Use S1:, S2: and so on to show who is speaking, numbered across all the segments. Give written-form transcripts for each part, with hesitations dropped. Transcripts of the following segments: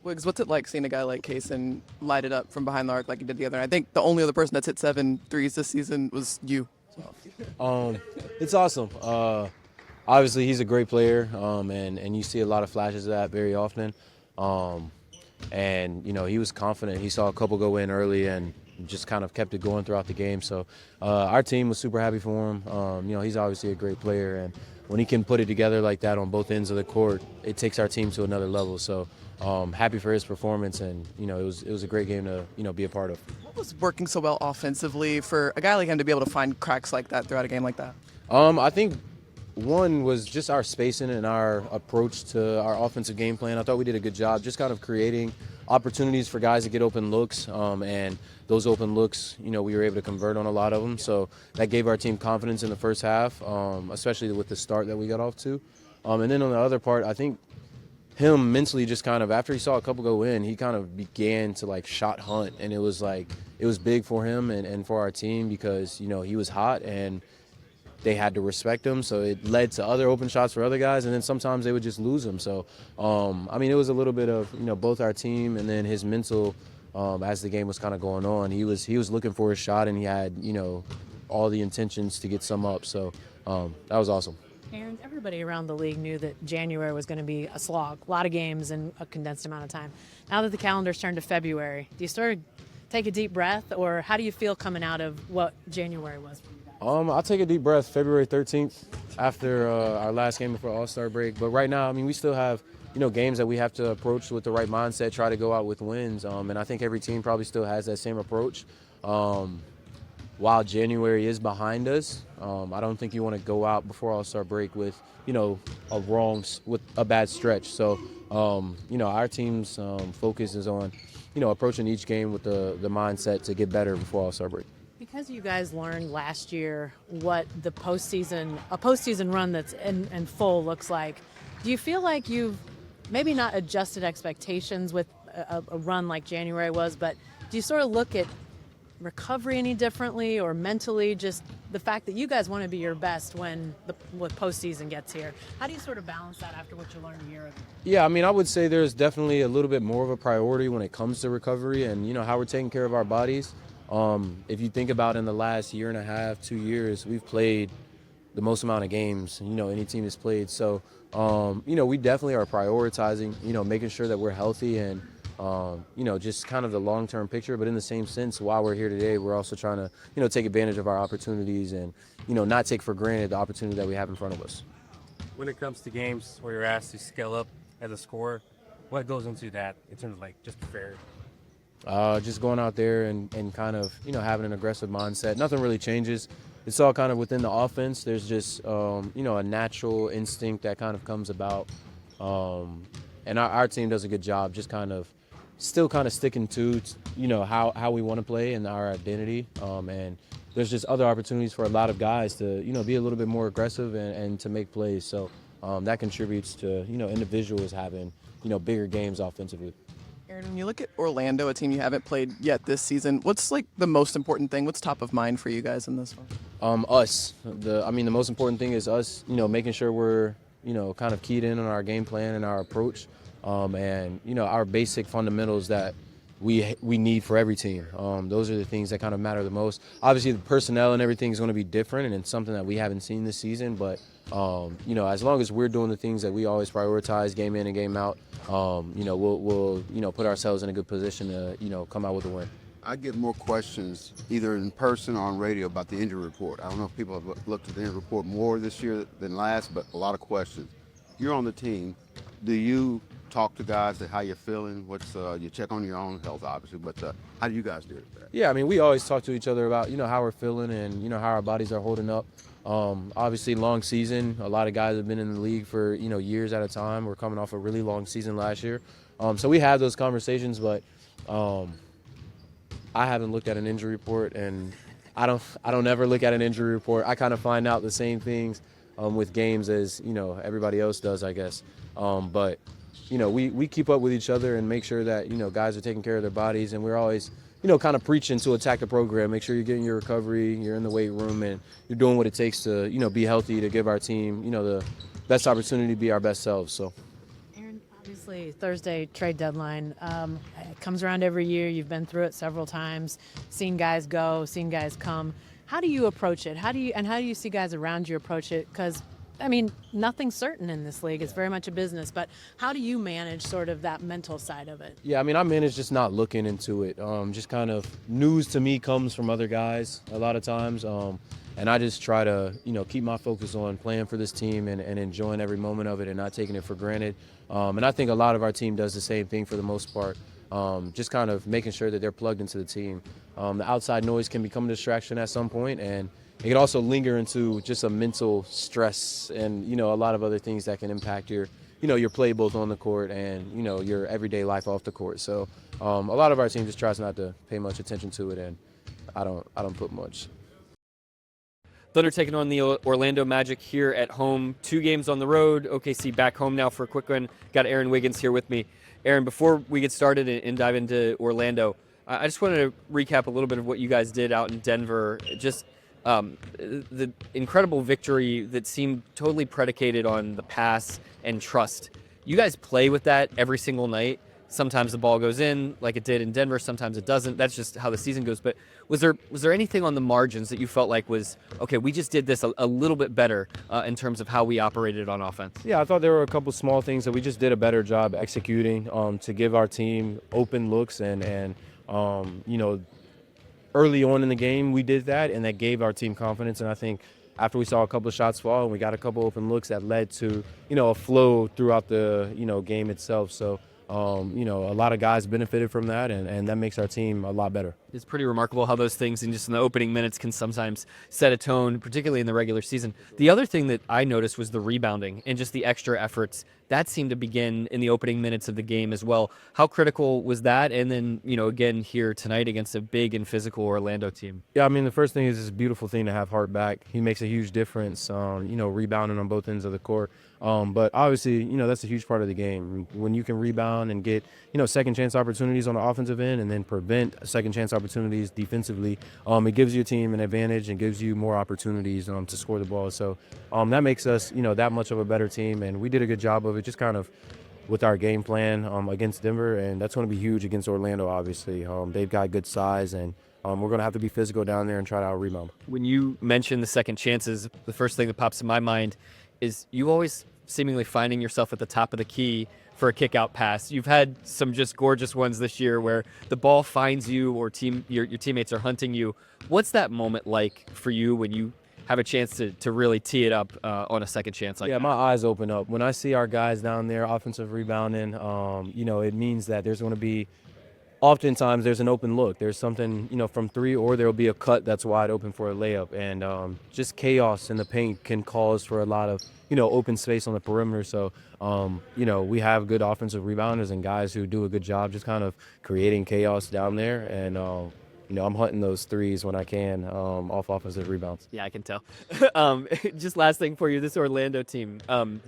S1: Wiggs, what's it like seeing a guy like Kaysen light it up from behind the arc like he did the other night? I think the only other person that's hit 7 threes this season was you.
S2: It's awesome. Obviously, he's a great player, and you see a lot of flashes of that very often. And, he was confident. He saw a couple go in early and just kind of kept it going throughout the game. So our team was super happy for him. He's obviously a great player. And when he can put it together like that on both ends of the court, it takes our team to another level. So happy for his performance. And, it was a great game to, be a part of.
S1: What was working so well offensively for a guy like him to be able to find cracks like that throughout a game like that?
S2: I think one was just our spacing and our approach to our offensive game plan. I thought we did a good job just kind of creating opportunities for guys to get open looks, and those open looks, we were able to convert on a lot of them. So that gave our team confidence in the first half, especially with the start that we got off to. And then on the other part, I think him mentally just kind of, after he saw a couple go in, he kind of began to shot hunt, and it was big for him and for our team because, he was hot and they had to respect him, so it led to other open shots for other guys, and then sometimes they would just lose him. So, it was a little bit of, both our team and then his mental as the game was kind of going on. He was looking for his shot, and he had, all the intentions to get some up. So that was awesome.
S3: Aaron, everybody around the league knew that January was going to be a slog, a lot of games in a condensed amount of time. Now that the calendar's turned to February, do you sort of take a deep breath, or how do you feel coming out of what January was for you?
S2: I'll take a deep breath February 13th after our last game before All-Star break. But right now, we still have, games that we have to approach with the right mindset, try to go out with wins. And I think every team probably still has that same approach. While January is behind us, I don't think you want to go out before All-Star break with, with a bad stretch. So, our team's focus is on, approaching each game with the mindset to get better before All-Star break.
S3: Because you guys learned last year what a postseason run that's in full looks like, do you feel like you've maybe not adjusted expectations with a run like January was, but do you sort of look at recovery any differently, or mentally just the fact that you guys want to be your best when postseason gets here? How do you sort of balance that after what you learned a year ago?
S2: Yeah, I would say there's definitely a little bit more of a priority when it comes to recovery and, how we're taking care of our bodies. If you think about in the last year and a half, 2 years, we've played the most amount of games, any team has played. So, we definitely are prioritizing, making sure that we're healthy and, just kind of the long-term picture. But in the same sense, while we're here today, we're also trying to, take advantage of our opportunities and, not take for granted the opportunity that we have in front of us.
S4: When it comes to games where you're asked to scale up as a scorer, what goes into that in terms of just fair?
S2: Just going out there and kind of, having an aggressive mindset. Nothing really changes. It's all kind of within the offense. There's just, a natural instinct that kind of comes about. And our team does a good job just kind of still kind of sticking to, how we want to play and our identity. And there's just other opportunities for a lot of guys to, be a little bit more aggressive and to make plays. So that contributes to, individuals having, bigger games offensively.
S1: Aaron, when you look at Orlando, a team you haven't played yet this season, what's the most important thing? What's top of mind for you guys in this one?
S2: Us. The most important thing is us, making sure we're, kind of keyed in on our game plan and our approach, and, our basic fundamentals that we need for every team. Those are the things that kind of matter the most. Obviously, the personnel and everything is going to be different, and it's something that we haven't seen this season. But, as long as we're doing the things that we always prioritize, game in and game out, we'll put ourselves in a good position to, come out with a win.
S5: I get more questions either in person or on radio about the injury report. I don't know if people have looked at the injury report more this year than last, but a lot of questions. You're on the team. Do you talk to guys to how you're feeling? You check on your own health, obviously, but how do you guys do it?
S2: Yeah, we always talk to each other about, how we're feeling and, how our bodies are holding up. Obviously, long season. A lot of guys have been in the league for, years at a time. We're coming off a really long season last year. So we have those conversations, but I haven't looked at an injury report, and I don't ever look at an injury report. I kind of find out the same things with games as, everybody else does, I guess. But we keep up with each other and make sure that, guys are taking care of their bodies, and we're always, kind of preaching to attack the program. Make sure you're getting your recovery, you're in the weight room, and you're doing what it takes to, be healthy, to give our team, the best opportunity to be our best selves. So.
S3: Aaron, obviously Obviously, Thursday trade deadline it comes around every year. You've been through it several times, seen guys go, seen guys come. How do you approach it? How do you see guys around you approach it? Because I mean, nothing's certain in this league. It's very much a business. But how do you manage sort of that mental side of it?
S2: Yeah, I mean, I manage just not looking into it. Just kind of news to me comes from other guys a lot of times. And I just try to, keep my focus on playing for this team and enjoying every moment of it and not taking it for granted. And I think a lot of our team does the same thing for the most part. Just kind of making sure that they're plugged into the team. The outside noise can become a distraction at some point, and it can also linger into just a mental stress and, a lot of other things that can impact your play both on the court and, your everyday life off the court. So a lot of our team just tries not to pay much attention to it, and I don't put much.
S6: Thunder taking on the Orlando Magic here at home. 2 games on the road. OKC back home now for a quick one. Got Aaron Wiggins here with me. Aaron, before we get started and dive into Orlando, I just wanted to recap a little bit of what you guys did out in Denver. Just the incredible victory that seemed totally predicated on the pass and trust. You guys play with that every single night. Sometimes the ball goes in like it did in Denver. Sometimes it doesn't. That's just how the season goes. But was there anything on the margins that you felt like was, okay, we just did this a little bit better in terms of how we operated on offense?
S2: Yeah, I thought there were a couple small things that we just did a better job executing to give our team open looks and early on in the game, we did that, and that gave our team confidence. And I think after we saw a couple of shots fall and we got a couple open looks, that led to, a flow throughout the, game itself. So, a lot of guys benefited from that, and that makes our team a lot better.
S6: It's pretty remarkable how those things in the opening minutes can sometimes set a tone, particularly in the regular season. The other thing that I noticed was the rebounding and just the extra efforts. That seemed to begin in the opening minutes of the game as well. How critical was that? And then, again here tonight against a big and physical Orlando team.
S2: Yeah, I mean, the first thing is it's a beautiful thing to have Hart back. He makes a huge difference, rebounding on both ends of the court. But obviously, that's a huge part of the game. When you can rebound and get, second chance opportunities on the offensive end and then prevent second chance opportunities defensively, it gives your team an advantage and gives you more opportunities to score the ball. So that makes us, that much of a better team. And we did a good job of it, just kind of with our game plan against Denver. And that's going to be huge against Orlando, obviously. They've got good size, and we're going to have to be physical down there and try to out-rebound.
S6: When you mention the second chances, the first thing that pops in my mind is you always seemingly finding yourself at the top of the key for a kick-out pass. You've had some just gorgeous ones this year where the ball finds you or your teammates are hunting you. What's that moment like for you when you have a chance to really tee it up on a second chance like that?
S2: Yeah, my eyes open up. When I see our guys down there offensive rebounding, it means that there's going to be oftentimes there's an open look. There's something, from 3, or there'll be a cut that's wide open for a layup. And just chaos in the paint can cause for a lot of, open space on the perimeter. So, we have good offensive rebounders and guys who do a good job just kind of creating chaos down there. And, I'm hunting those threes when I can off offensive rebounds.
S6: Yeah, I can tell. Just last thing for you, this Orlando team,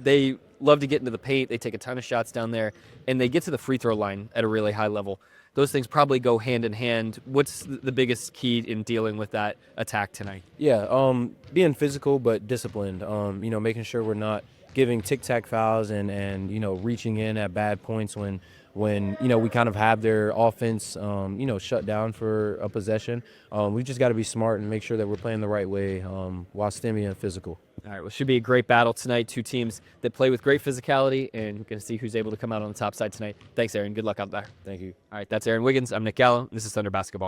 S6: they love to get into the paint. They take a ton of shots down there, and they get to the free throw line at a really high level. Those things probably go hand in hand. What's the biggest key in dealing with that attack tonight?
S2: Yeah, being physical but disciplined, making sure we're not giving tic-tac fouls and reaching in at bad points when we kind of have their offense, shut down for a possession. We just got to be smart and make sure that we're playing the right way while still being physical.
S6: All right, well, it should be a great battle tonight. 2 teams that play with great physicality, and we're going to see who's able to come out on the top side tonight. Thanks, Aaron. Good luck out there.
S2: Thank you.
S6: All right, that's Aaron Wiggins. I'm Nick Gallo. This is Thunder Basketball.